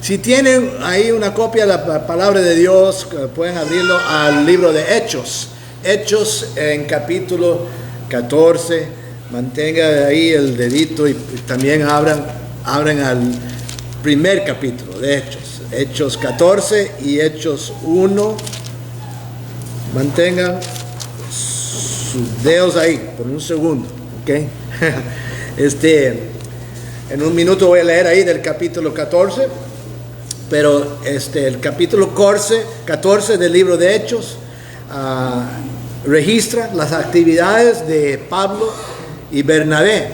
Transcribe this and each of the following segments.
Si tienen ahí una copia de la palabra de Dios, pueden abrirlo al libro de Hechos. Hechos en capítulo 14. Mantenga ahí el dedito y también abran al primer capítulo de Hechos. Hechos 14 y Hechos 1. Mantengan sus dedos ahí por un segundo. ¿Ok? En un minuto voy a leer ahí del capítulo 14. Pero el capítulo 14 del libro de Hechos registra las actividades de Pablo y Bernabé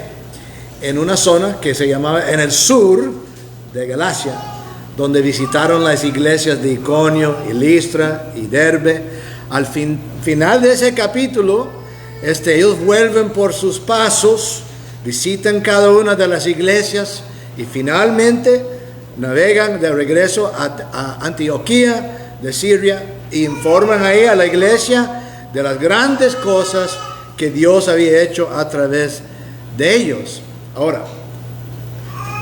en una zona que se llamaba en el sur de Galacia, donde visitaron las iglesias de Iconio y Listra y Derbe. Al final de ese capítulo, ellos vuelven por sus pasos, visitan cada una de las iglesias y finalmente navegan de regreso a Antioquía de Siria e informan ahí a la iglesia de las grandes cosas que Dios había hecho a través de ellos. Ahora,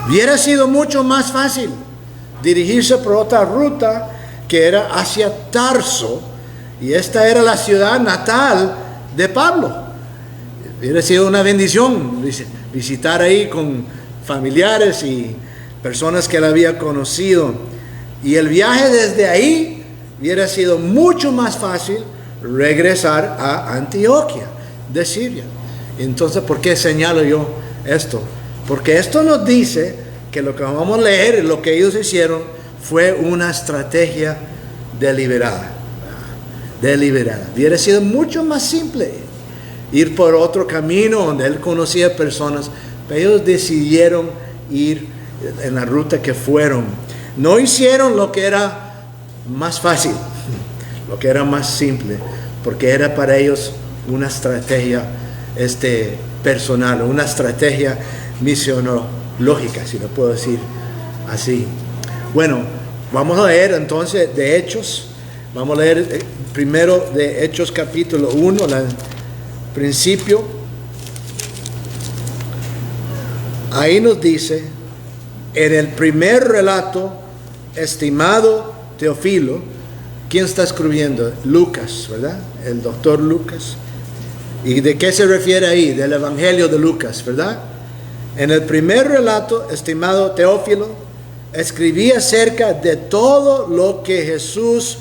hubiera sido mucho más fácil dirigirse por otra ruta que era hacia Tarso, y esta era la ciudad natal de Pablo. Hubiera sido una bendición visitar ahí con familiares y personas que él había conocido, y el viaje desde ahí hubiera sido mucho más fácil regresar a Antioquía de Siria. Entonces, ¿por qué señalo yo esto? Porque esto nos dice que lo que vamos a leer, lo que ellos hicieron, fue una estrategia deliberada. Hubiera sido mucho más simple ir por otro camino donde él conocía personas, pero ellos decidieron ir en la ruta que fueron. No hicieron lo que era más fácil, lo que era más simple, porque era para ellos una estrategia personal, una estrategia misionológica, si lo puedo decir así. Bueno, vamos a leer entonces de Hechos. Vamos a leer primero de Hechos capítulo 1, al principio. Ahí nos dice: en el primer relato, estimado Teófilo, ¿quién está escribiendo? Lucas, ¿verdad? El doctor Lucas. ¿Y de qué se refiere ahí? Del Evangelio de Lucas, ¿verdad? En el primer relato, estimado Teófilo, escribí acerca de todo lo que Jesús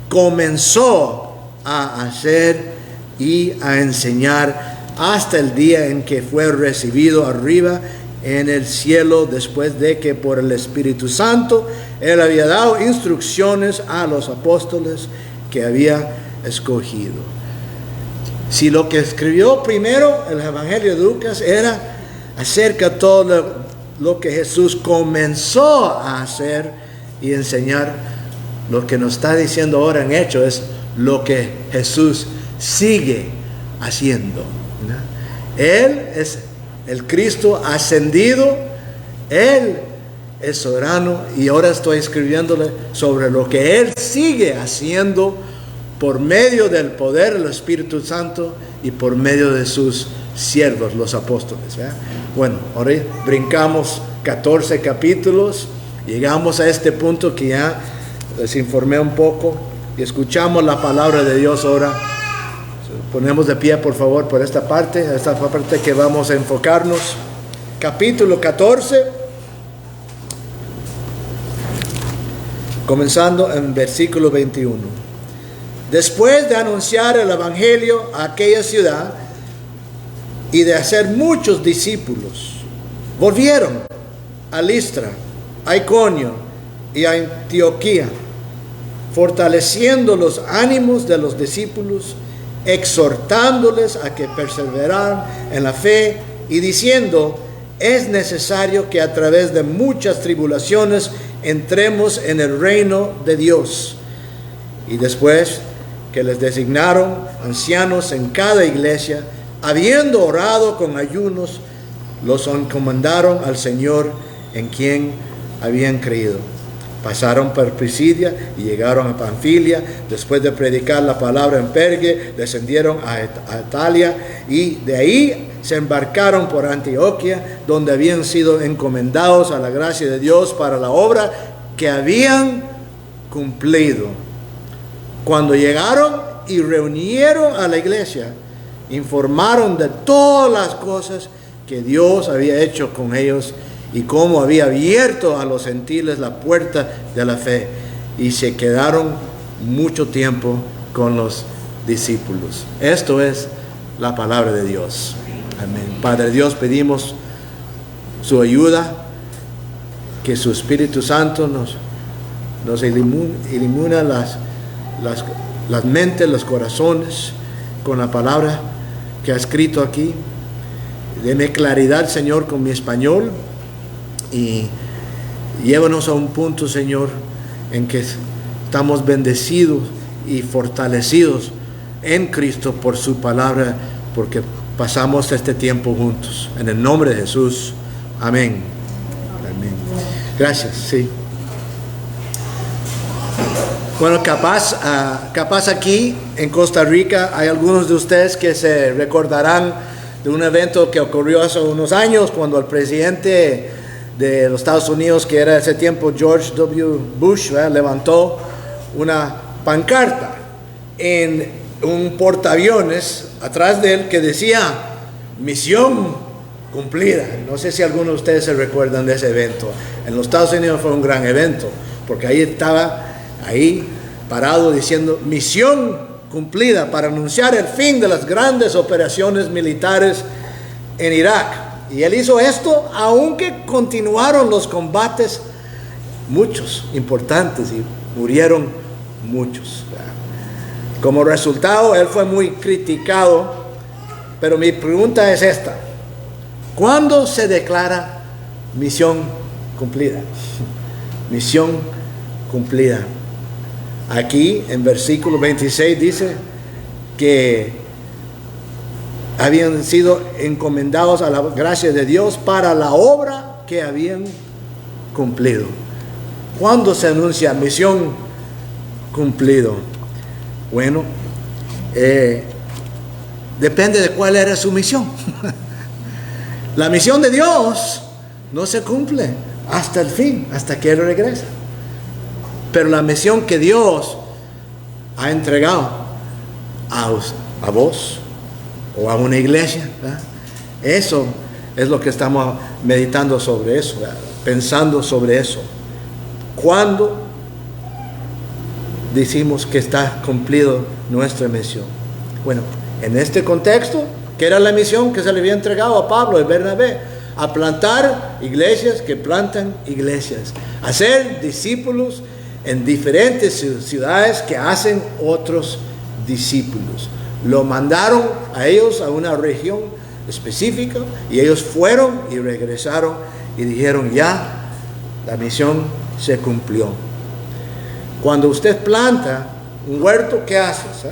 comenzó a hacer y a enseñar hasta el día en que fue recibido arriba en el cielo, después de que por el Espíritu Santo él había dado instrucciones a los apóstoles que había escogido. Si lo que escribió primero el Evangelio de Lucas era acerca de todo lo que Jesús comenzó a hacer y enseñar, lo que nos está diciendo ahora en Hechos es lo que Jesús sigue haciendo, ¿no? Él es el Cristo ascendido, Él es soberano, y ahora estoy escribiéndole sobre lo que Él sigue haciendo por medio del poder del Espíritu Santo y por medio de sus siervos, los apóstoles, ¿verdad? Bueno, ahora brincamos 14 capítulos, llegamos a este punto que ya les informé un poco, y escuchamos la palabra de Dios ahora. Ponemos de pie, por favor, por esta parte que vamos a enfocarnos. Capítulo 14, comenzando en versículo 21. Después de anunciar el Evangelio a aquella ciudad y de hacer muchos discípulos, volvieron a Listra, a Iconio y a Antioquía, fortaleciendo los ánimos de los discípulos, exhortándoles a que perseveraran en la fe y diciendo: es necesario que a través de muchas tribulaciones entremos en el reino de Dios. Y después que les designaron ancianos en cada iglesia, habiendo orado con ayunos, los encomendaron al Señor en quien habían creído. Pasaron por Pisidia y llegaron a Panfilia. Después de predicar la palabra en Perge, descendieron a Italia, y de ahí se embarcaron por Antioquía, donde habían sido encomendados a la gracia de Dios para la obra que habían cumplido. Cuando llegaron y reunieron a la iglesia, informaron de todas las cosas que Dios había hecho con ellos y cómo había abierto a los gentiles la puerta de la fe, y se quedaron mucho tiempo con los discípulos. Esto es la palabra de Dios. Amén. Padre Dios, pedimos su ayuda, que su Espíritu Santo nos ilumina las mentes, los corazones con la palabra que ha escrito aquí. Deme claridad, Señor, con mi español, y llévanos a un punto, Señor, en que estamos bendecidos y fortalecidos en Cristo por su palabra, porque pasamos este tiempo juntos. En el nombre de Jesús. Amén. Amén. Gracias. Sí. Bueno, capaz aquí en Costa Rica hay algunos de ustedes que se recordarán de un evento que ocurrió hace unos años, cuando el presidente de los Estados Unidos, que era ese tiempo George W. Bush, levantó una pancarta en un portaaviones atrás de él que decía: misión cumplida. No sé si algunos de ustedes se recuerdan de ese evento. En los Estados Unidos fue un gran evento, porque ahí estaba parado diciendo: misión cumplida, para anunciar el fin de las grandes operaciones militares en Irak. Y él hizo esto aunque continuaron los combates, muchos importantes, y murieron muchos. Como resultado, él fue muy criticado. Pero mi pregunta es esta: ¿cuándo se declara misión cumplida? Misión cumplida. Aquí en versículo 26 dice que habían sido encomendados a la gracia de Dios para la obra que habían cumplido. ¿Cuándo se anuncia misión cumplido? Bueno, depende de cuál era su misión. La misión de Dios no se cumple hasta el fin, hasta que Él regresa. Pero la misión que Dios ha entregado a vos o a una iglesia, ¿verdad? Eso es lo que estamos meditando sobre eso, ¿verdad? Pensando sobre eso. ¿Cuándo decimos que está cumplido nuestra misión? Bueno, en este contexto, ¿qué era la misión que se le había entregado a Pablo y Bernabé? A plantar iglesias que plantan iglesias, a ser discípulos en diferentes ciudades que hacen otros discípulos. Lo mandaron a ellos a una región específica, y ellos fueron y regresaron y dijeron: ya, la misión se cumplió. Cuando usted planta un huerto, ¿qué haces?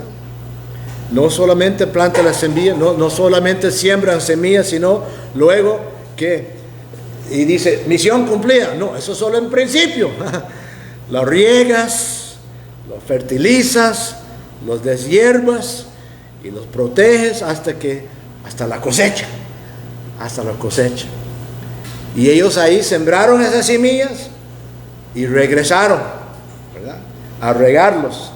No solamente planta las semillas, no solamente siembran semillas, sino luego que, y dice misión cumplida. No, eso solo en principio. Lo riegas, lo fertilizas, los deshierbas y los proteges hasta la cosecha. Hasta la cosecha. Y ellos ahí sembraron esas semillas y regresaron, ¿verdad?, a regarlos,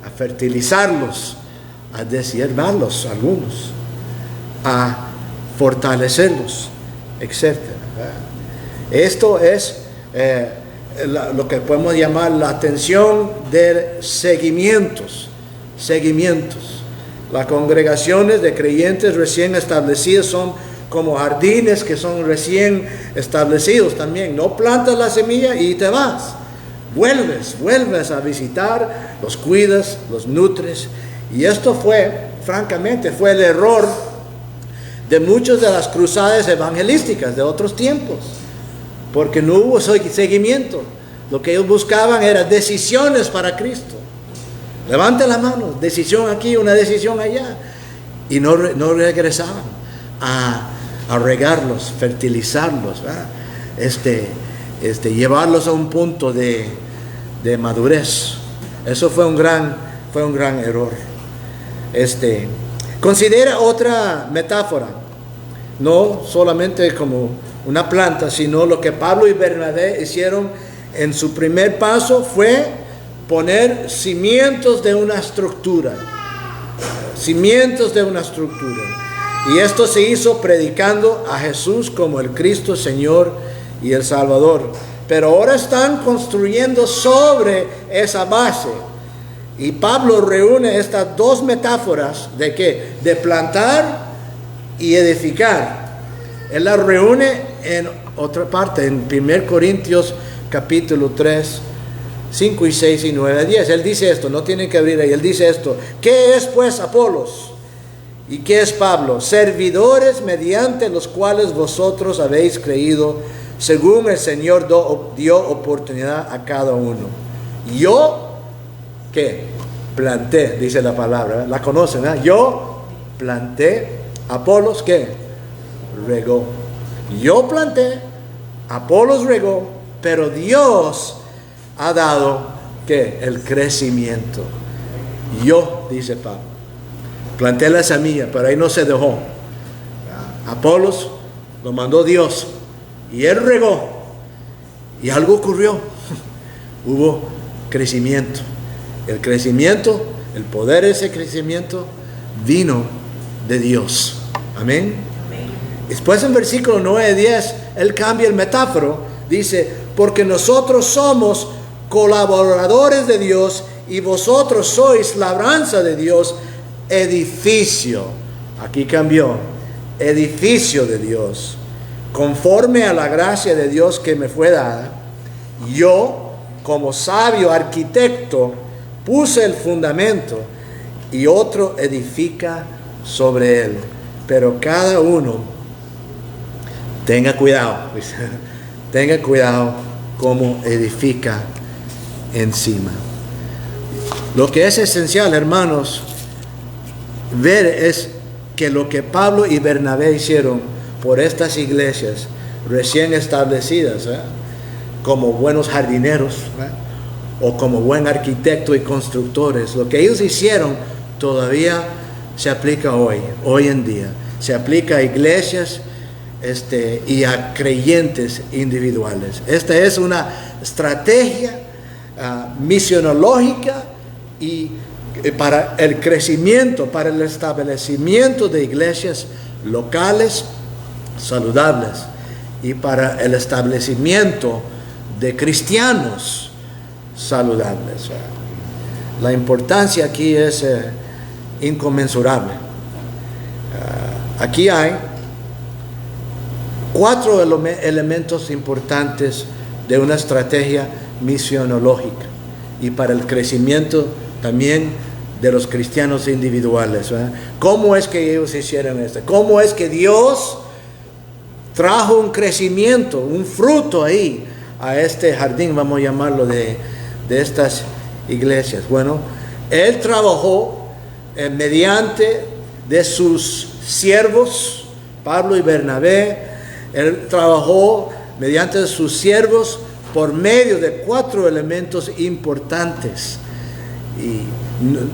a fertilizarlos, a deshiervarlos algunos, a fortalecerlos, etc. Esto es lo que podemos llamar la atención de seguimientos. Las congregaciones de creyentes recién establecidas son como jardines que son recién establecidos también. No plantas la semilla y te vas. Vuelves a visitar, los cuidas, los nutres. Y esto francamente, fue el error de muchas de las cruzadas evangelísticas de otros tiempos, porque no hubo seguimiento. Lo que ellos buscaban eran decisiones para Cristo. Levante la mano, decisión aquí, una decisión allá. Y no regresaban a regarlos, fertilizarlos, ¿verdad? Llevarlos a un punto de madurez. Eso fue un gran error. Considera otra metáfora, no solamente como una planta, sino lo que Pablo y Bernabé hicieron en su primer paso fue poner cimientos de una estructura. Cimientos de una estructura. Y esto se hizo predicando a Jesús como el Cristo Señor y el Salvador. Pero ahora están construyendo sobre esa base. Y Pablo reúne estas dos metáforas de ¿qué? De plantar y edificar. Él las reúne en otra parte, en 1 Corintios capítulo 3, 5 y 6 y 9 a 10. Él dice esto, no tienen que abrir ahí. Él dice esto: ¿qué es pues Apolos? ¿Y qué es Pablo? Servidores mediante los cuales vosotros habéis creído, según el Señor dio oportunidad a cada uno. Yo, ¿qué? Planté, dice la palabra, ¿verdad? La conocen, ¿verdad? Yo planté, Apolos, ¿qué? Regó. Yo planté, Apolos regó, pero Dios ha dado, ¿qué? El crecimiento. Yo, dice Pablo, planté la semilla, pero ahí no se dejó. Apolos lo mandó Dios y él regó y algo ocurrió. Hubo crecimiento. El crecimiento, el poder de ese crecimiento vino de Dios. Amén. Después en versículo 9 y 10, él cambia el metáforo. Dice: porque nosotros somos colaboradores de Dios y vosotros sois labranza de Dios, edificio. Aquí cambió. Edificio de Dios. Conforme a la gracia de Dios que me fue dada, yo, como sabio arquitecto, puse el fundamento y otro edifica sobre él. Pero cada uno tenga cuidado, tenga cuidado cómo edifica encima. Lo que es esencial, hermanos, ver es que lo que Pablo y Bernabé hicieron por estas iglesias recién establecidas, como buenos jardineros, o como buen arquitecto y constructores, lo que ellos hicieron todavía se aplica hoy en día. Se aplica a iglesias y a creyentes individuales. Esta es una estrategia misionológica y para el crecimiento, para el establecimiento de iglesias locales saludables y para el establecimiento de cristianos saludables. La importancia aquí es inconmensurable. Aquí hay 4 elementos importantes de una estrategia misionológica y para el crecimiento también de los cristianos individuales. ¿Cómo es que ellos hicieron esto? ¿Cómo es que Dios trajo un crecimiento, un fruto ahí a este jardín, vamos a llamarlo, de estas iglesias? Bueno, Él trabajó mediante de sus siervos, Pablo y Bernabé. Él trabajó mediante sus siervos por medio de 4 elementos importantes. Y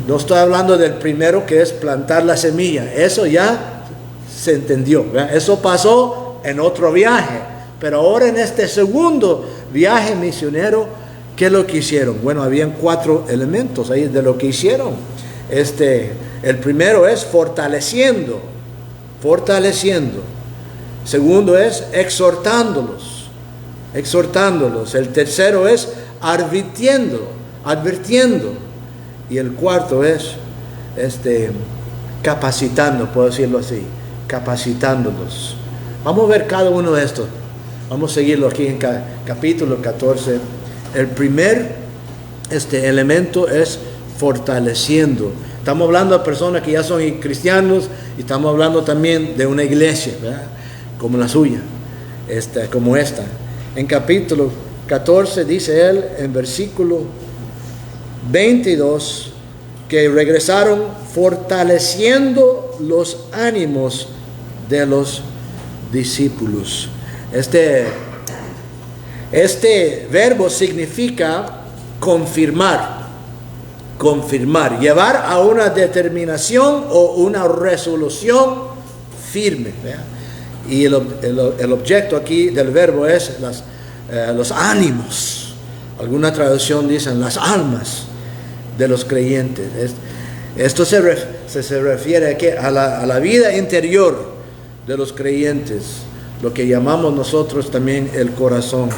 no estoy hablando del primero, que es plantar la semilla. Eso ya se entendió, ¿verdad? Eso pasó en otro viaje. Pero ahora en este segundo viaje misionero, ¿qué es lo que hicieron? Bueno, habían 4 elementos ahí de lo que hicieron. El primero es fortaleciendo. Segundo es exhortándolos. El tercero es advirtiendo. Y el cuarto es capacitando, puedo decirlo así, capacitándolos. Vamos a ver cada uno de estos. Vamos a seguirlo aquí en capítulo 14. El primer elemento es fortaleciendo. Estamos hablando de personas que ya son cristianos y estamos hablando también de una iglesia, ¿verdad? Como la suya, como esta. En capítulo 14 dice él en versículo 22 que regresaron fortaleciendo los ánimos de los discípulos. Este verbo significa confirmar, llevar a una determinación o una resolución firme, ¿verdad? Y el objeto aquí del verbo es los ánimos. Alguna traducción dicen las almas de los creyentes. Esto se refiere a la vida interior de los creyentes, lo que llamamos nosotros también el corazón.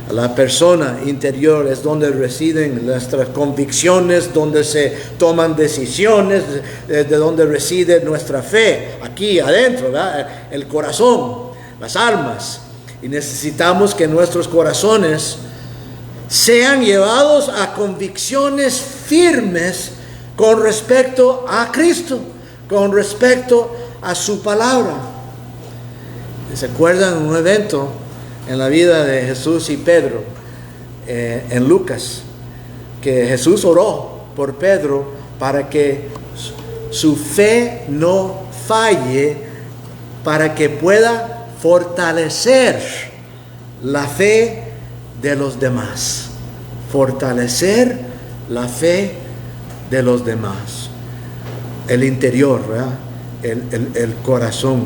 La persona interior es donde residen nuestras convicciones, donde se toman decisiones, de donde reside nuestra fe, aquí adentro, ¿verdad? El corazón, las almas. Y necesitamos que nuestros corazones sean llevados a convicciones firmes con respecto a Cristo, con respecto a su palabra. ¿Se acuerdan un evento en la vida de Jesús y Pedro en Lucas? Que Jesús oró por Pedro para que su fe no falle, para que pueda fortalecer la fe de los demás. Fortalecer la fe de los demás. El interior, ¿verdad? El corazón.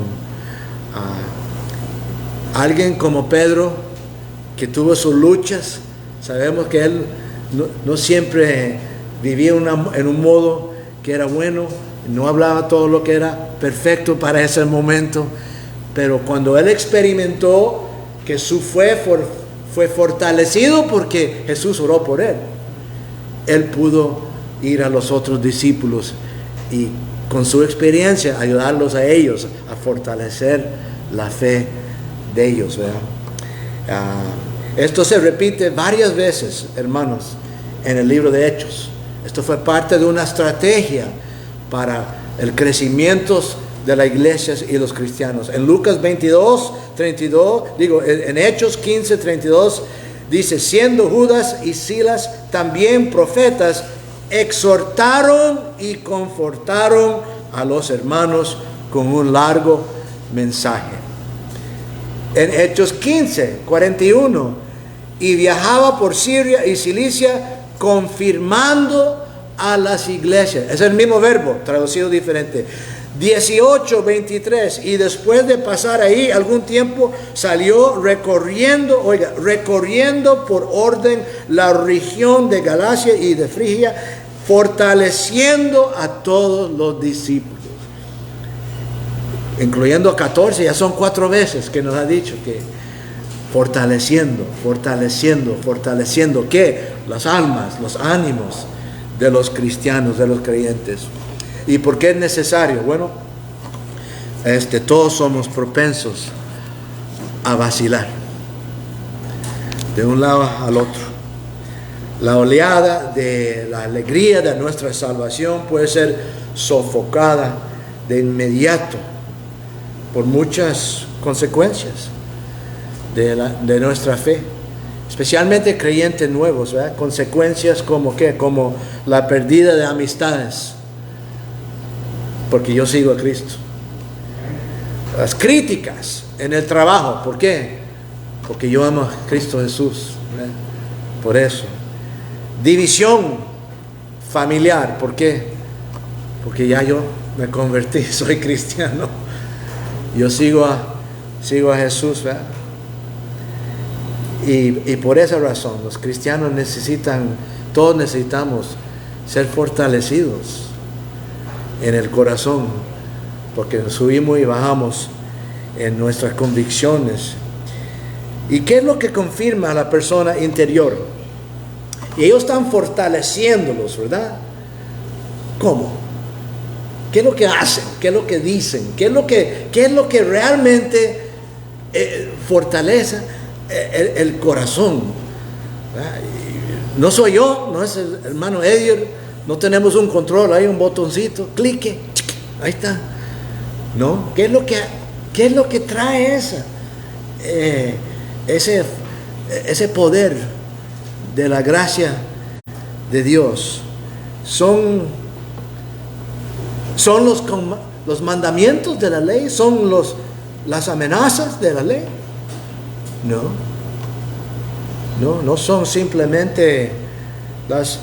Alguien como Pedro, que tuvo sus luchas, sabemos que él no siempre vivía en un modo que era bueno, no hablaba todo lo que era perfecto para ese momento, pero cuando él experimentó que su fe fue fortalecido porque Jesús oró por él, él pudo ir a los otros discípulos y con su experiencia ayudarlos a ellos a fortalecer la fe de ellos, ¿verdad? Esto se repite varias veces, hermanos, en el libro de Hechos. Esto fue parte de una estrategia para el crecimiento de las iglesias y los cristianos. En Lucas 22, 32, en Hechos 15, 32, dice: siendo Judas y Silas también profetas, exhortaron y confortaron a los hermanos con un largo mensaje. En Hechos 15, 41, y viajaba por Siria y Cilicia confirmando a las iglesias. Es el mismo verbo, traducido diferente. 18, 23, y después de pasar ahí algún tiempo salió recorriendo por orden la región de Galacia y de Frigia, fortaleciendo a todos los discípulos, incluyendo a 14, ya son 4 veces que nos ha dicho que fortaleciendo, ¿qué? Las almas, los ánimos de los cristianos, de los creyentes. ¿Y por qué es necesario? Bueno, todos somos propensos a vacilar de un lado al otro. La oleada de la alegría de nuestra salvación puede ser sofocada de inmediato por muchas consecuencias de nuestra fe, especialmente creyentes nuevos, ¿verdad? Consecuencias como ¿qué? Como la pérdida de amistades, porque yo sigo a Cristo. Las críticas en el trabajo, ¿por qué? Porque yo amo a Cristo Jesús, ¿verdad? Por eso. División familiar, ¿por qué? Porque ya yo me convertí, soy cristiano. Yo sigo a Jesús, ¿verdad? Y por esa razón los cristianos todos necesitamos ser fortalecidos en el corazón, porque subimos y bajamos en nuestras convicciones. ¿Y qué es lo que confirma a la persona interior? Y ellos están fortaleciéndolos, ¿verdad? ¿Cómo? ¿Qué es lo que hacen? ¿Qué es lo que dicen? ¿Qué es lo que realmente fortalece el corazón? ¿Verdad? No soy yo, no es el hermano Edier, no tenemos un control, hay un botoncito, clique, ahí está. ¿No? ¿Qué es lo que trae ese poder de la gracia de Dios? Son los mandamientos de la ley, son las amenazas de la ley. No son simplemente las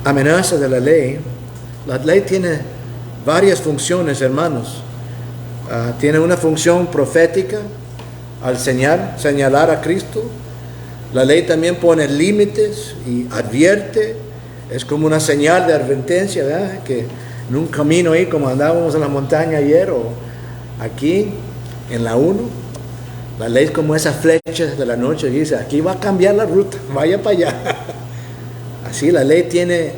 amenazas de la ley. La ley tiene varias funciones, hermanos. Tiene una función profética al señalar a Cristo. La ley también pone límites y advierte. Es como una señal de advertencia, ¿verdad? Que en un camino ahí, como andábamos en la montaña ayer, o aquí en la 1, la ley es como esas flechas de la noche y dice, aquí va a cambiar la ruta, vaya para allá. Así la ley tiene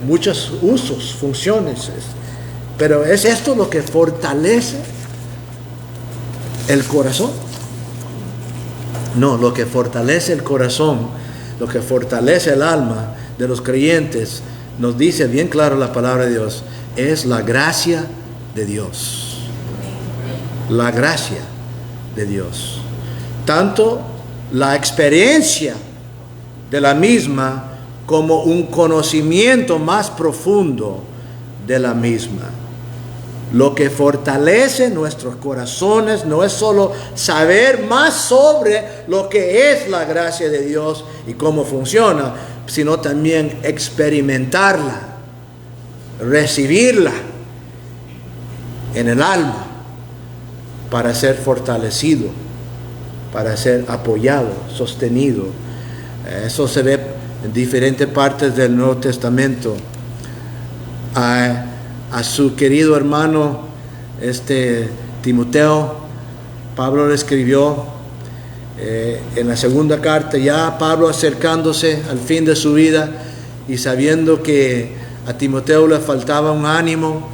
muchos usos, funciones, pero es esto lo que fortalece el corazón. No, lo que fortalece el corazón, lo que fortalece el alma de los creyentes, nos dice bien claro la palabra de Dios, es la gracia de Dios. La gracia de Dios. Tanto la experiencia de la misma como un conocimiento más profundo de la misma. Lo que fortalece nuestros corazones no es solo saber más sobre lo que es la gracia de Dios y cómo funciona, sino también experimentarla, recibirla en el alma para ser fortalecido, para ser apoyado, sostenido. Eso se ve en diferentes partes del Nuevo Testamento. A su querido hermano Timoteo, Pablo le escribió en la segunda carta, ya Pablo acercándose al fin de su vida y sabiendo que a Timoteo le faltaba un ánimo.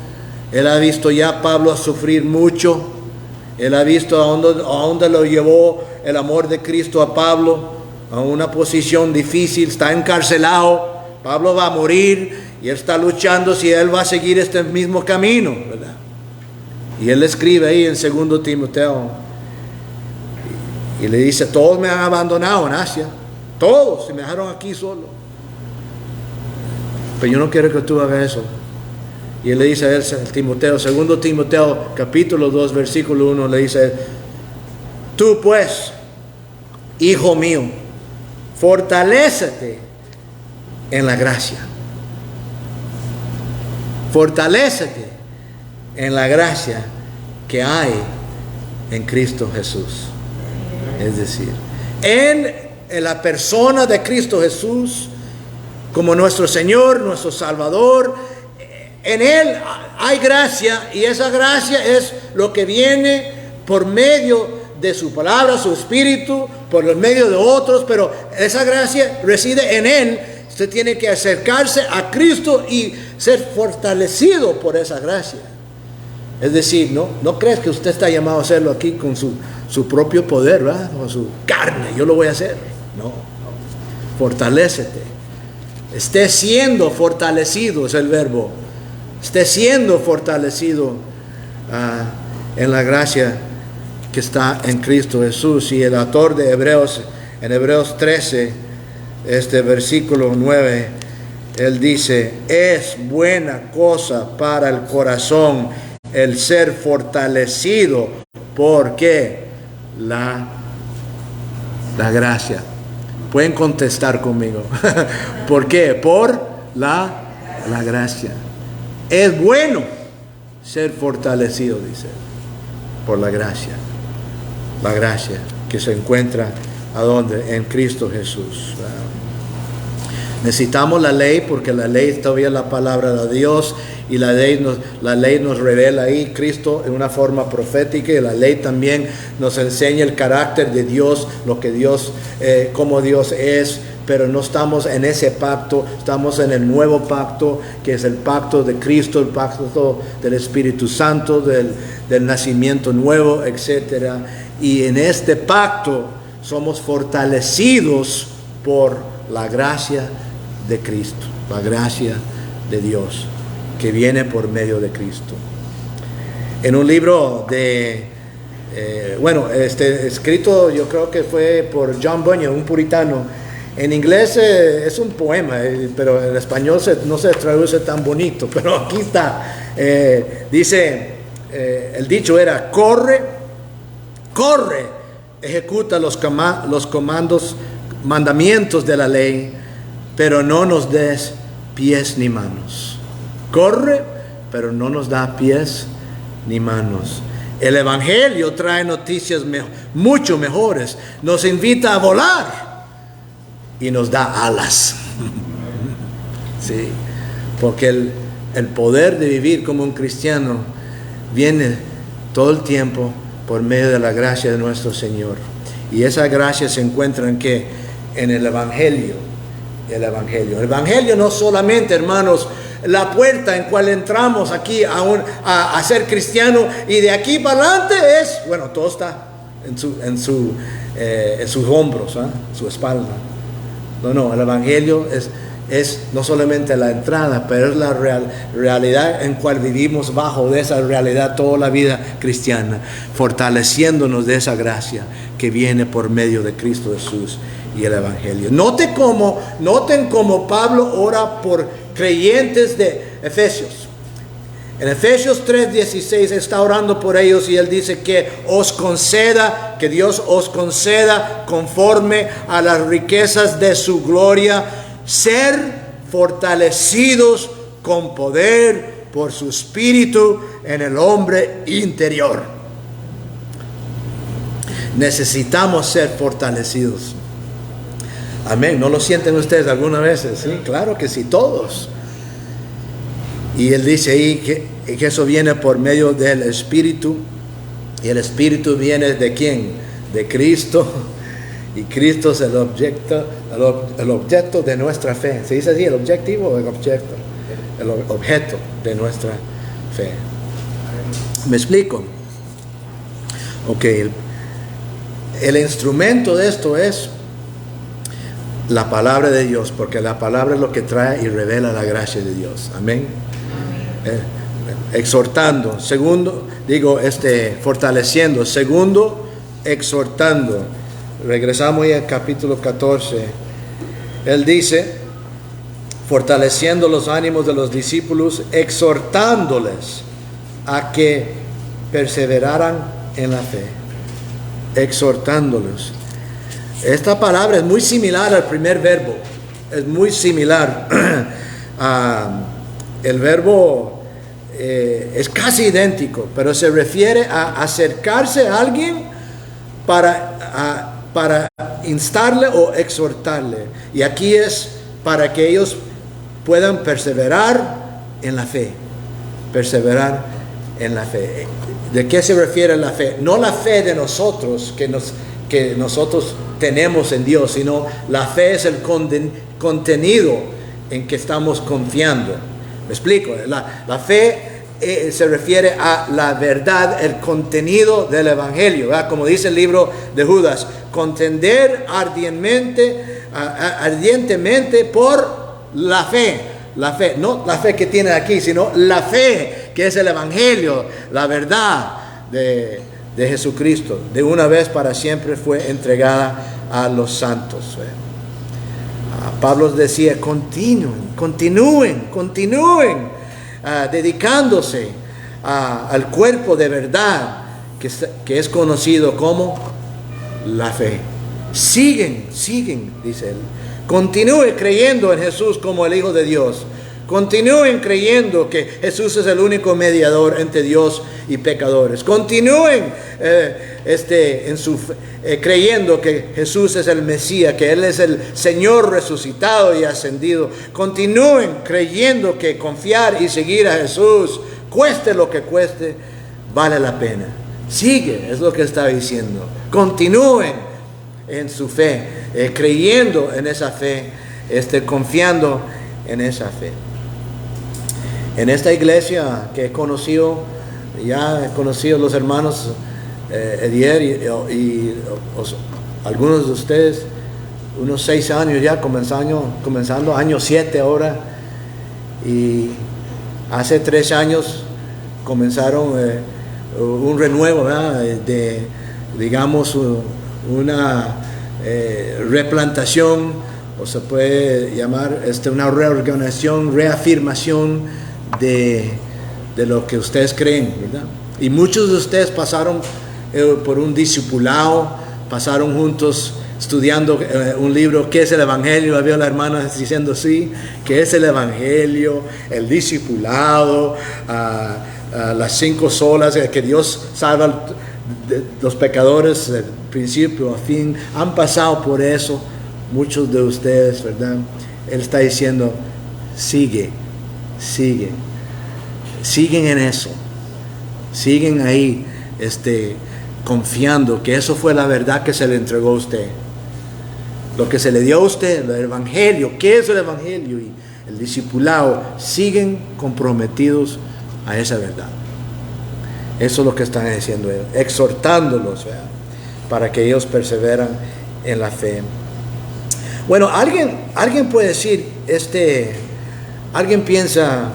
Él ha visto ya Pablo a sufrir mucho. Él ha visto a dónde lo llevó el amor de Cristo a Pablo, a una posición difícil. Está encarcelado, Pablo va a morir y él está luchando si él va a seguir este mismo camino, ¿verdad? Y él escribe ahí en 2 Timoteo y le dice, todos me han abandonado en Asia, todos se me dejaron aquí solo, pero yo no quiero que tú hagas eso. Y él le dice a él, Timoteo, 2 Timoteo capítulo 2 versículo 1, le dice, tú pues, hijo mío, fortalécete en la gracia. Fortalécete en la gracia que hay en Cristo Jesús. Es decir, en la persona de Cristo Jesús, como nuestro Señor, nuestro Salvador, en Él hay gracia, y esa gracia es lo que viene por medio de su palabra, su espíritu, por el medio de otros, pero esa gracia reside en Él. Usted tiene que acercarse a Cristo y ser fortalecido por esa gracia. Es decir, no crees que usted está llamado a hacerlo aquí con su propio poder, ¿verdad? Con su carne, yo lo voy a hacer. No. Fortalécete. Esté siendo fortalecido, es el verbo. Esté siendo fortalecido en la gracia que está en Cristo Jesús. Y el autor de Hebreos, en Hebreos 13, versículo 9, él dice, es buena cosa para el corazón el ser fortalecido, porque la gracia. Pueden contestar conmigo. ¿Por qué? Por la gracia. Es bueno ser fortalecido, dice, por la gracia. La gracia que se encuentra ¿a dónde? En Cristo Jesús. Necesitamos la ley porque la ley todavía es la palabra de Dios, y la ley nos revela ahí Cristo en una forma profética, y la ley también nos enseña el carácter de Dios, lo que Dios, cómo Dios es. Pero no estamos en ese pacto, estamos en el nuevo pacto, que es el pacto de Cristo, el pacto del Espíritu Santo, del nacimiento nuevo, etc. Y en este pacto somos fortalecidos por la gracia de Cristo, la gracia de Dios que viene por medio de Cristo. En un libro escrito, yo creo que fue por John Bunyan, un puritano. En inglés es un poema, pero en español no se traduce tan bonito, pero aquí está. Dice, el dicho era, corre, ejecuta los mandamientos de la ley, pero no nos des pies ni manos. Corre, pero no nos da pies ni manos. El Evangelio trae noticias mucho mejores. Nos invita a volar. y nos da alas. Sí, porque el poder de vivir como un cristiano viene todo el tiempo por medio de la gracia de nuestro Señor. Y esa gracia se encuentra en ¿qué? En el Evangelio. El Evangelio no solamente, hermanos, la puerta en cual entramos aquí a ser cristiano, y de aquí para adelante es, bueno, todo está en sus hombros, su espalda. No, el Evangelio es no solamente la entrada, pero es la realidad en cual vivimos bajo de esa realidad toda la vida cristiana, fortaleciéndonos de esa gracia que viene por medio de Cristo Jesús y el Evangelio. Noten cómo Pablo ora por creyentes de Efesios. En Efesios 3:16 está orando por ellos, y él dice que Dios os conceda conforme a las riquezas de su gloria, ser fortalecidos con poder por su espíritu en el hombre interior. Necesitamos ser fortalecidos. Amén. ¿No lo sienten ustedes alguna vez? Sí, claro que sí, todos. Y él dice ahí que eso viene por medio del Espíritu. Y el Espíritu viene ¿de quién? De Cristo. Y Cristo es el objeto de nuestra fe. ¿Se dice así, el objetivo o el objeto? El objeto de nuestra fe. ¿Me explico? Ok. El instrumento de esto es la palabra de Dios, porque la palabra es lo que trae y revela la gracia de Dios. Amén. Exhortando. Segundo, fortaleciendo. Segundo, exhortando. Regresamos al capítulo 14. Él dice, fortaleciendo los ánimos de los discípulos, exhortándoles a que perseveraran en la fe. Exhortándoles. Esta palabra es muy similar al primer verbo. Es muy similar. El verbo es casi idéntico, pero se refiere a acercarse a alguien para instarle o exhortarle. Y aquí es para que ellos puedan perseverar en la fe. Perseverar en la fe. ¿De qué se refiere la fe? No la fe de nosotros, que nosotros tenemos en Dios, sino la fe es el contenido en que estamos confiando. ¿Me explico? La fe se refiere a la verdad, el contenido del Evangelio, ¿verdad? Como dice el libro de Judas, contender ardientemente por la fe. La fe, no la fe que tiene aquí, sino la fe que es el Evangelio, la verdad de Jesucristo, de una vez para siempre fue entregada a los santos. Pablo decía, continúen, dedicándose al cuerpo de verdad que es conocido como la fe. Siguen, dice él. Continúen creyendo en Jesús como el Hijo de Dios. Continúen creyendo que Jesús es el único mediador entre Dios y pecadores. Continúen creyendo que Jesús es el Mesías, que Él es el Señor resucitado y ascendido. Continúen creyendo que confiar y seguir a Jesús, cueste lo que cueste, vale la pena. Sigue, es lo que está diciendo. Continúen en su fe, creyendo en esa fe, confiando en esa fe. En esta iglesia que he conocido, ya he conocido los hermanos Edier y algunos de ustedes, unos 6 años ya, comenzando año 7 ahora, y hace 3 años comenzaron un renuevo, ¿verdad? Digamos una replantación, o se puede llamar una reorganización, reafirmación de lo que ustedes creen, ¿verdad? Y muchos de ustedes pasaron por un discipulado, pasaron juntos estudiando un libro, ¿qué es el Evangelio? Había la hermana diciendo, sí, ¿qué es el Evangelio? El discipulado, las 5 solas, que Dios salva los pecadores de principio a fin. Han pasado por eso, muchos de ustedes, ¿verdad? Él está diciendo, sigue, siguen en eso, siguen ahí, confiando que eso fue la verdad que se le entregó a usted. Lo que se le dio a usted, el evangelio, ¿qué es el evangelio? Y el discipulado, siguen comprometidos a esa verdad. Eso es lo que están diciendo ellos, exhortándolos, ¿verdad?, para que ellos perseveran en la fe. Bueno, alguien puede decir, alguien piensa,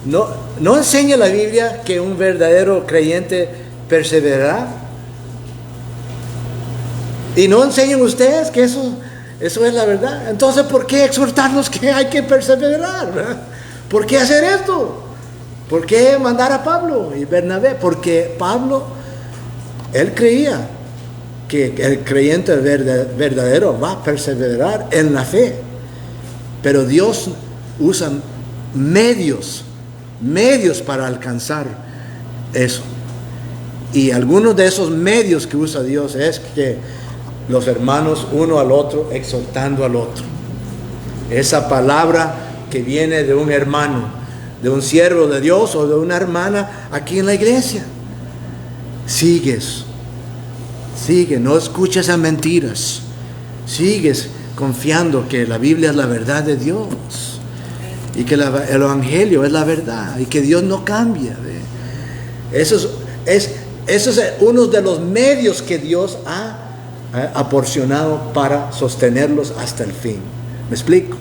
¿no enseña la Biblia que un verdadero creyente perseverará? ¿Y no enseñan ustedes que eso es la verdad? Entonces, ¿por qué exhortarnos que hay que perseverar, ¿verdad? ¿Por qué hacer esto? ¿Por qué mandar a Pablo y Bernabé? Porque Pablo, él creía que el creyente verdadero va a perseverar en la fe. Pero Dios usa medios para alcanzar eso. Y algunos de esos medios que usa Dios es que los hermanos uno al otro, exhortando al otro. Esa palabra que viene de un hermano, de un siervo de Dios o de una hermana aquí en la iglesia. Sigue, no escuches a mentiras. Sigues confiando que la Biblia es la verdad de Dios y que el evangelio es la verdad y que Dios no cambia. Eso es uno de los medios que Dios ha aporcionado para sostenerlos hasta el fin. ¿Me explico?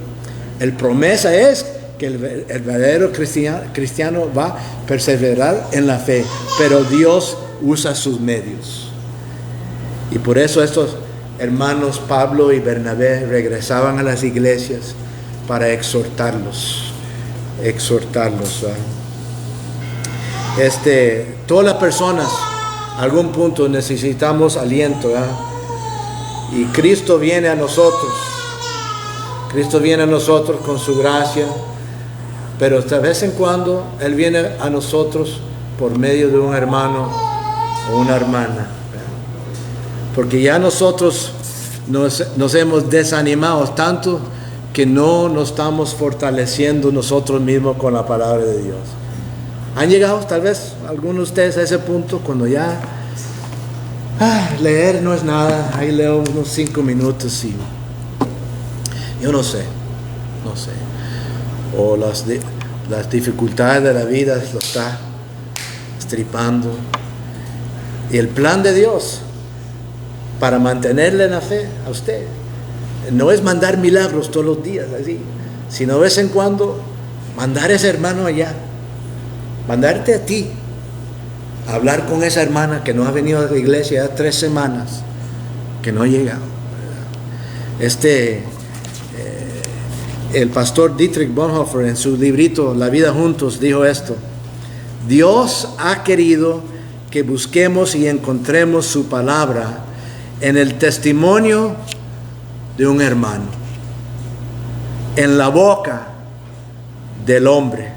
El promesa es que el verdadero cristiano va a perseverar en la fe, pero Dios usa sus medios. Y por eso estos hermanos Pablo y Bernabé regresaban a las iglesias para exhortarlos. Todas las personas a algún punto necesitamos aliento, ¿verdad? Y Cristo viene a nosotros con su gracia, pero de vez en cuando Él viene a nosotros por medio de un hermano o una hermana, porque ya nosotros nos hemos desanimado tanto que no nos estamos fortaleciendo nosotros mismos con la palabra de Dios. ¿Han llegado tal vez algunos de ustedes a ese punto cuando ya leer no es nada? Ahí leo unos 5 minutos y yo no sé, o las dificultades de la vida lo está estripando. Y el plan de Dios para mantenerle en la fe a usted no es mandar milagros todos los días así, sino de vez en cuando mandar a ese hermano allá, mandarte a ti a hablar con esa hermana que no ha venido a la iglesia ya 3 semanas, que no ha llegado. El pastor Dietrich Bonhoeffer en su librito La vida juntos dijo esto: Dios ha querido que busquemos y encontremos su palabra en el testimonio de un hermano, en la boca del hombre.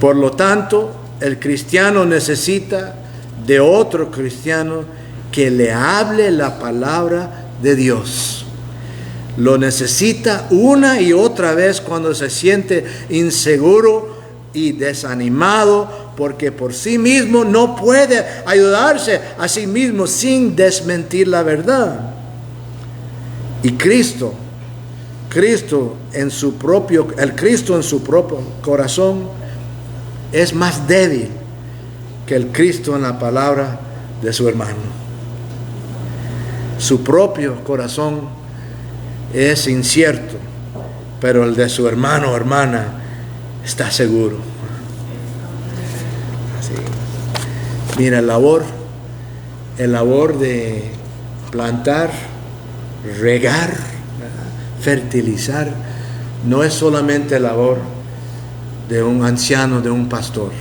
Por lo tanto, el cristiano necesita de otro cristiano que le hable la palabra de Dios. Lo necesita una y otra vez cuando se siente inseguro y desanimado, porque por sí mismo no puede ayudarse a sí mismo sin desmentir la verdad. Y el Cristo en su propio corazón es más débil que el Cristo en la palabra de su hermano. Su propio corazón es incierto, pero el de su hermano o hermana está seguro. Así. Mira, el labor de plantar, regar, fertilizar, no es solamente labor de un anciano, de un pastor,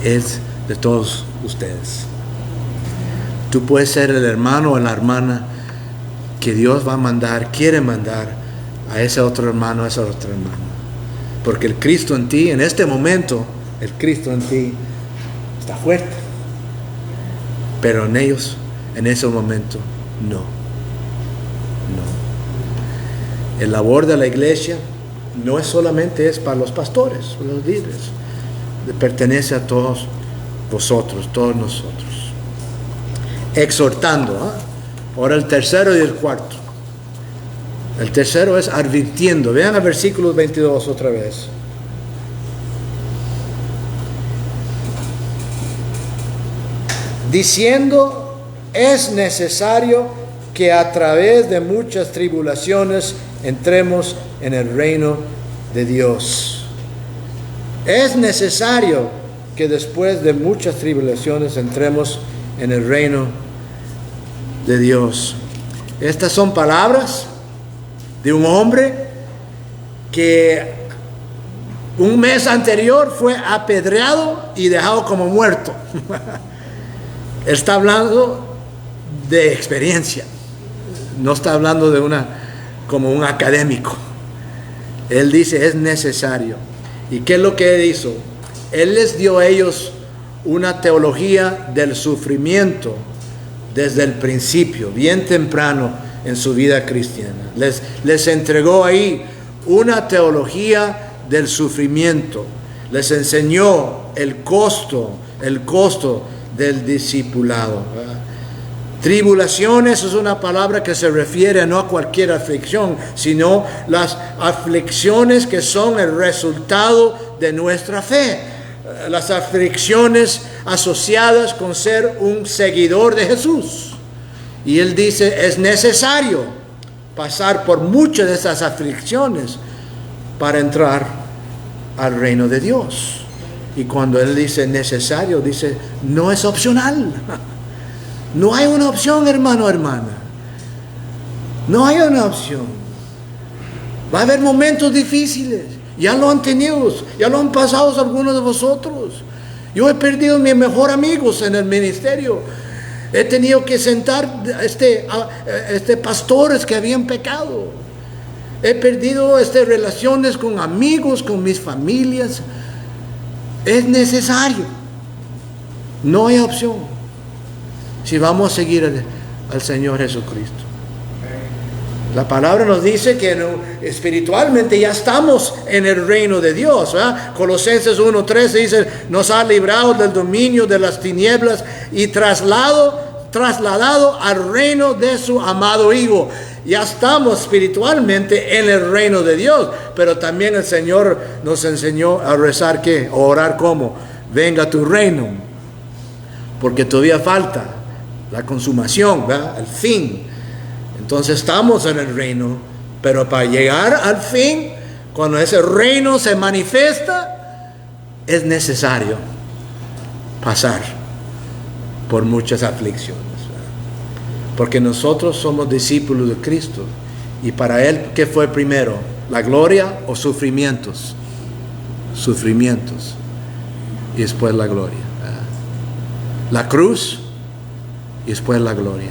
es de todos ustedes. Tú puedes ser el hermano o la hermana que Dios va a mandar, quiere mandar a ese otro hermano, a esa otra hermana, porque el Cristo en ti, en este momento, el Cristo en ti está fuerte, pero en ellos, en ese momento, no. El labor de la iglesia no es solamente para los pastores, los líderes, pertenece a todos vosotros, todos nosotros. Exhortando, Ahora el tercero y el cuarto. El tercero es advirtiendo. Vean el versículo 22 otra vez. Diciendo, es necesario que a través de muchas tribulaciones entremos en el reino de Dios. Es necesario que después de muchas tribulaciones entremos en el reino de Dios. Estas son palabras de un hombre que un mes anterior fue apedreado y dejado como muerto. Está hablando de experiencia, no está hablando de como un académico. Él dice, es necesario. ¿Y qué es lo que él hizo? Él les dio a ellos una teología del sufrimiento desde el principio, bien temprano en su vida cristiana. Les entregó ahí una teología del sufrimiento. Les enseñó el costo del discipulado. Tribulaciones es una palabra que se refiere no a cualquier aflicción, sino las aflicciones que son el resultado de nuestra fe. Las aflicciones asociadas con ser un seguidor de Jesús. Y él dice, es necesario pasar por muchas de esas aflicciones para entrar al reino de Dios. Y cuando él dice necesario, dice, no es opcional. No hay una opción, hermano, hermana. No hay una opción. Va a haber momentos difíciles. Ya lo han tenido, ya lo han pasado algunos de vosotros. Yo he perdido a mis mejores amigos en el ministerio. He tenido que sentar pastores que habían pecado. He perdido relaciones con amigos, con mis familias. Es necesario. No hay opción. Si vamos a seguir al Señor Jesucristo. La palabra nos dice que espiritualmente ya estamos en el reino de Dios, ¿verdad? Colosenses 1:13 dice, nos ha librado del dominio de las tinieblas y trasladado al reino de su amado Hijo. Ya estamos espiritualmente en el reino de Dios, pero también el Señor nos enseñó a rezar ¿qué? O orar como, venga tu reino, porque todavía falta la consumación, ¿verdad? El fin. Entonces estamos en el reino, pero para llegar al fin, cuando ese reino se manifiesta, es necesario pasar por muchas aflicciones, ¿verdad? Porque nosotros somos discípulos de Cristo, y para Él, ¿qué fue primero? ¿La gloria o sufrimientos? Sufrimientos, y después la gloria, ¿verdad? La cruz, y después la gloria.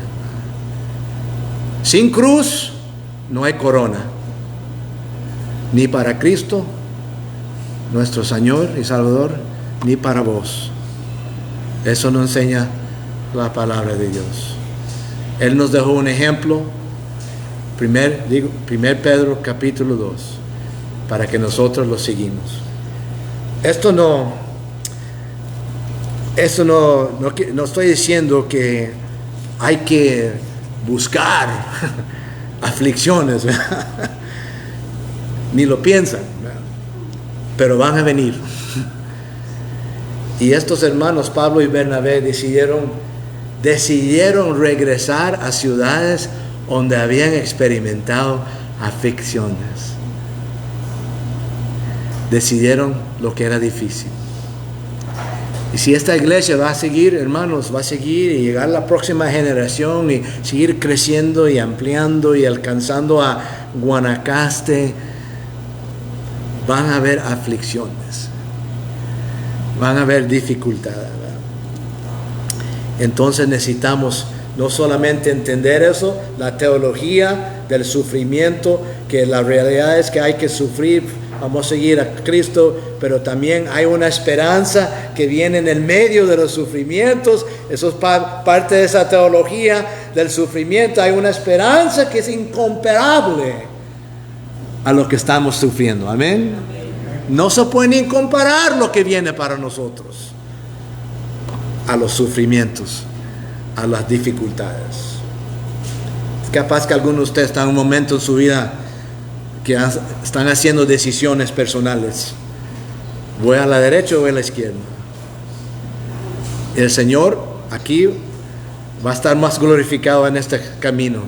Sin cruz no hay corona, ni para Cristo, nuestro Señor y Salvador, ni para vos. Eso nos enseña la palabra de Dios. Él nos dejó un ejemplo, 1 Pedro capítulo 2, para que nosotros lo seguimos. Esto no estoy diciendo que hay que buscar aflicciones, ¿verdad? Ni lo piensan, ¿verdad? Pero van a venir. Y estos hermanos Pablo y Bernabé decidieron regresar a ciudades donde habían experimentado aflicciones. Decidieron lo que era difícil. Y si esta iglesia va a seguir, hermanos, va a seguir y llegar a la próxima generación y seguir creciendo y ampliando y alcanzando a Guanacaste, van a haber aflicciones, van a haber dificultades, ¿verdad? Entonces necesitamos no solamente entender eso, la teología del sufrimiento, que la realidad es que hay que sufrir. Vamos a seguir a Cristo, pero también hay una esperanza que viene en el medio de los sufrimientos. Eso es parte de esa teología del sufrimiento. Hay una esperanza que es incomparable. a lo que estamos sufriendo. Amén. No se puede ni comparar lo que viene para nosotros a los sufrimientos, a las dificultades. Es capaz que algunos de ustedes están en un momento en su vida que están haciendo decisiones personales. ¿Voy a la derecha o voy a la izquierda? El Señor aquí va a estar más glorificado en este camino.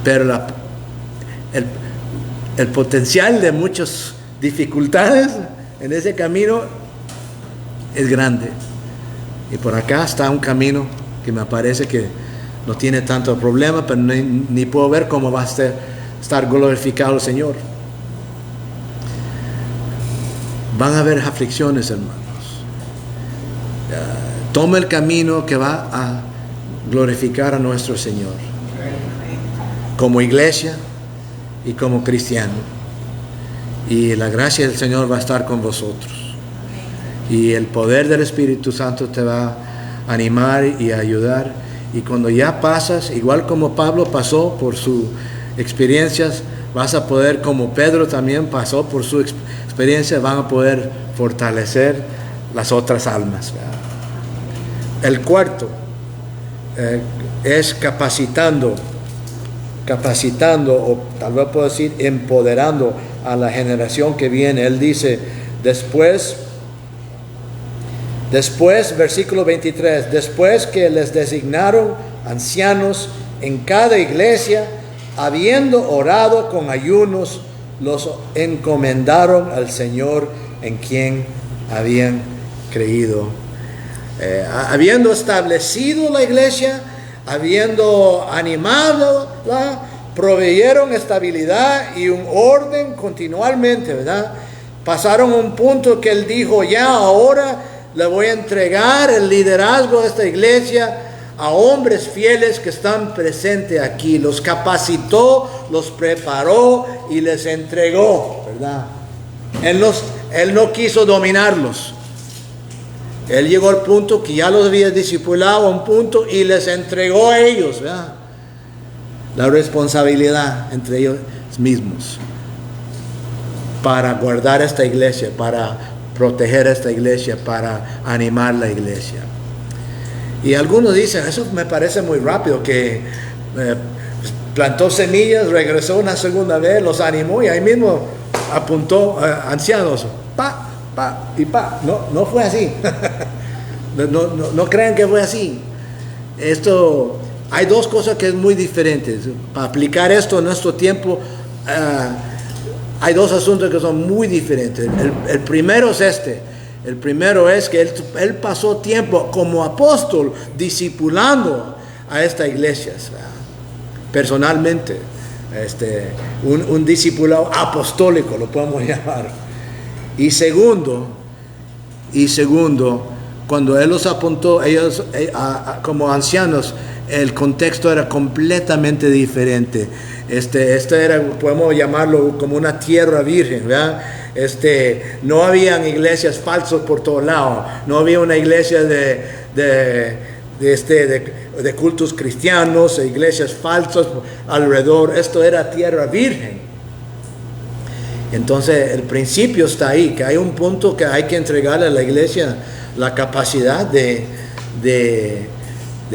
Pero el potencial de muchas dificultades en ese camino es grande. Y por acá está un camino que me parece que no tiene tanto problema, pero ni puedo ver cómo va a estar glorificado el Señor. Van a haber aflicciones, hermanos. Toma el camino que va a glorificar a nuestro Señor, como iglesia y como cristiano. Y la gracia del Señor va a estar con vosotros. Y el poder del Espíritu Santo te va a animar y a ayudar. Y cuando ya pasas, igual como Pablo pasó por sus experiencias, vas a poder, como Pedro también pasó por su experiencia, van a poder fortalecer las otras almas. El cuarto es capacitando, o tal vez puedo decir empoderando a la generación que viene. Él dice, después, versículo 23, después que les designaron ancianos en cada iglesia, habiendo orado con ayunos, los encomendaron al Señor en quien habían creído. Habiendo establecido la iglesia, habiendo animado, proveyeron estabilidad y un orden continuamente, ¿verdad? Pasaron a un punto que él dijo, ya ahora le voy a entregar el liderazgo de esta iglesia a hombres fieles que están presentes aquí. Los capacitó, los preparó y les entregó, ¿verdad? Él no quiso dominarlos. Él llegó al punto que ya los había discipulado a un punto y les entregó a ellos, ¿verdad? La responsabilidad entre ellos mismos para guardar esta iglesia, para proteger esta iglesia, para animar la iglesia. Y algunos dicen, eso me parece muy rápido, que plantó semillas, regresó una segunda vez, los animó y ahí mismo apuntó ancianos, no fue así. no crean que fue así. Esto, hay dos cosas que es muy diferentes. Para aplicar esto en nuestro tiempo, hay dos asuntos que son muy diferentes. El primero es este. El primero es que él pasó tiempo como apóstol discipulando a esta iglesia, personalmente. Un discipulado apostólico, lo podemos llamar. Y segundo, cuando él los apuntó, ellos como ancianos, el contexto era completamente diferente. Este era, podemos llamarlo como una tierra virgen, ¿verdad? No habían iglesias falsas por todos lados. No había una iglesia de cultos cristianos, iglesias falsas alrededor. Esto era tierra virgen. Entonces el principio está ahí, que hay un punto que hay que entregarle a la iglesia la capacidad de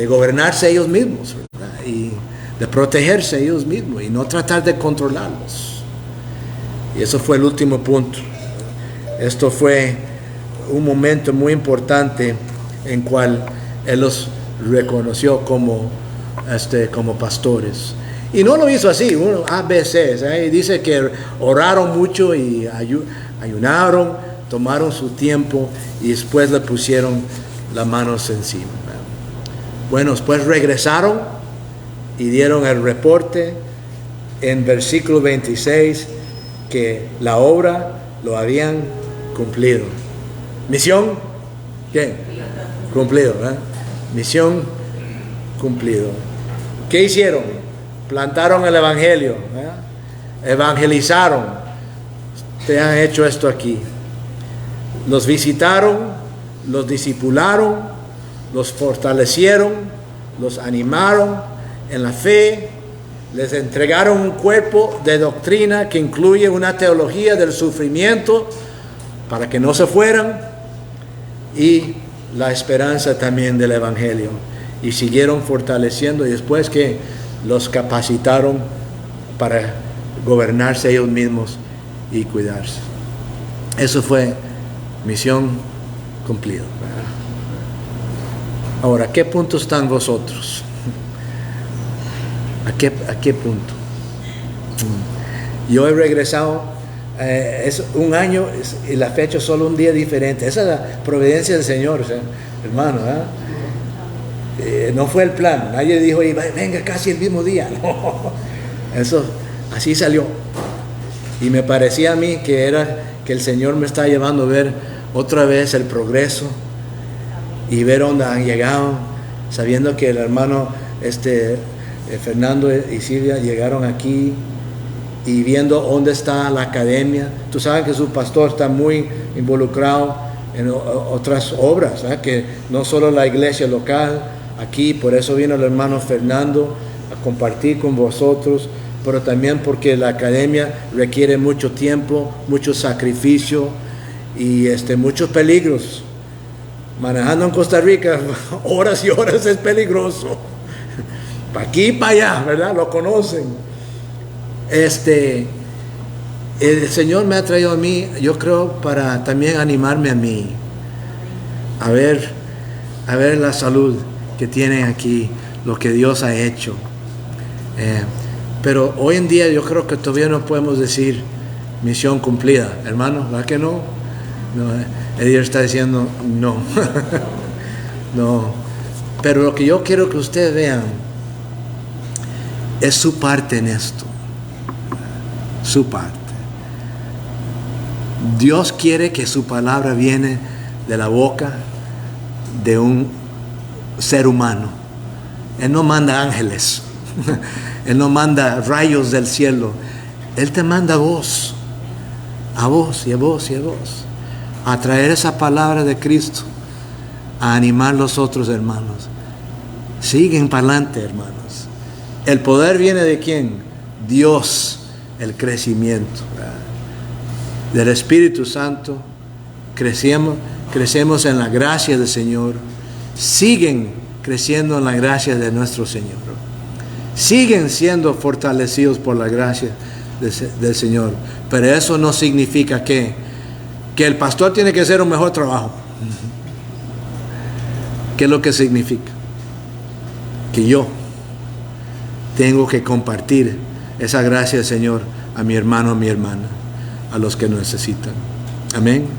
gobernarse ellos mismos, ¿verdad? Y de protegerse ellos mismos y no tratar de controlarlos. Y eso fue el último punto. Esto fue un momento muy importante en cual él los reconoció como pastores. Y no lo hizo así, uno ABC, dice que oraron mucho y ayunaron, tomaron su tiempo y después le pusieron las manos encima. Bueno, después regresaron y dieron el reporte en versículo 26 que la obra lo habían cumplido. Misión, ¿qué? Cumplido, ¿verdad? Misión cumplido. ¿Qué hicieron? Plantaron el evangelio, ¿verdad? Evangelizaron. Ustedes han hecho esto aquí. Los visitaron, los discipularon, los fortalecieron, los animaron en la fe Les entregaron un cuerpo de doctrina que incluye una teología del sufrimiento para que no se fueran y la esperanza también del evangelio. Y siguieron fortaleciendo, y después que los capacitaron para gobernarse ellos mismos y cuidarse. Eso fue misión cumplida. Ahora, ¿qué punto están vosotros? ¿A qué punto? Yo he regresado, es un año y la fecha es solo un día diferente. Esa es la providencia del Señor, hermano. No fue el plan. Nadie dijo, venga casi el mismo día. No. Eso, así salió. Y me parecía a mí que el Señor me está llevando a ver otra vez el progreso y ver dónde han llegado, sabiendo que el hermano Fernando y Silvia llegaron aquí y viendo dónde está la academia. Tú sabes que su pastor está muy involucrado en otras obras, que no solo la iglesia local aquí, por eso vino el hermano Fernando a compartir con vosotros, pero también porque la academia requiere mucho tiempo, mucho sacrificio y muchos peligros. Manejando en Costa Rica horas y horas es peligroso. Para aquí y para allá, ¿verdad? Lo conocen. El Señor me ha traído a mí, yo creo, para también animarme a mí a ver la salud que tienen aquí, lo que Dios ha hecho. Pero hoy en día yo creo que todavía no podemos decir misión cumplida, hermano, ¿verdad que no? Dios está diciendo no. No. Pero lo que yo quiero que ustedes vean es su parte en esto. Su parte. Dios quiere que su palabra viene de la boca de un ser humano. Él no manda ángeles. Él no manda rayos del cielo. Él te manda a vos y a vos y a vos, a traer esa palabra de Cristo, a animar a los otros hermanos. Siguen para adelante, hermanos. El poder viene de ¿quién? Dios. El crecimiento, ¿verdad? Del Espíritu Santo. Crecemos en la gracia del Señor. Siguen creciendo en la gracia de nuestro Señor. Siguen siendo fortalecidos por la gracia del Señor. Pero eso no significa que el pastor tiene que hacer un mejor trabajo. ¿Qué es lo que significa? Que yo tengo que compartir esa gracia del Señor a mi hermano, a mi hermana, a los que necesitan. Amén.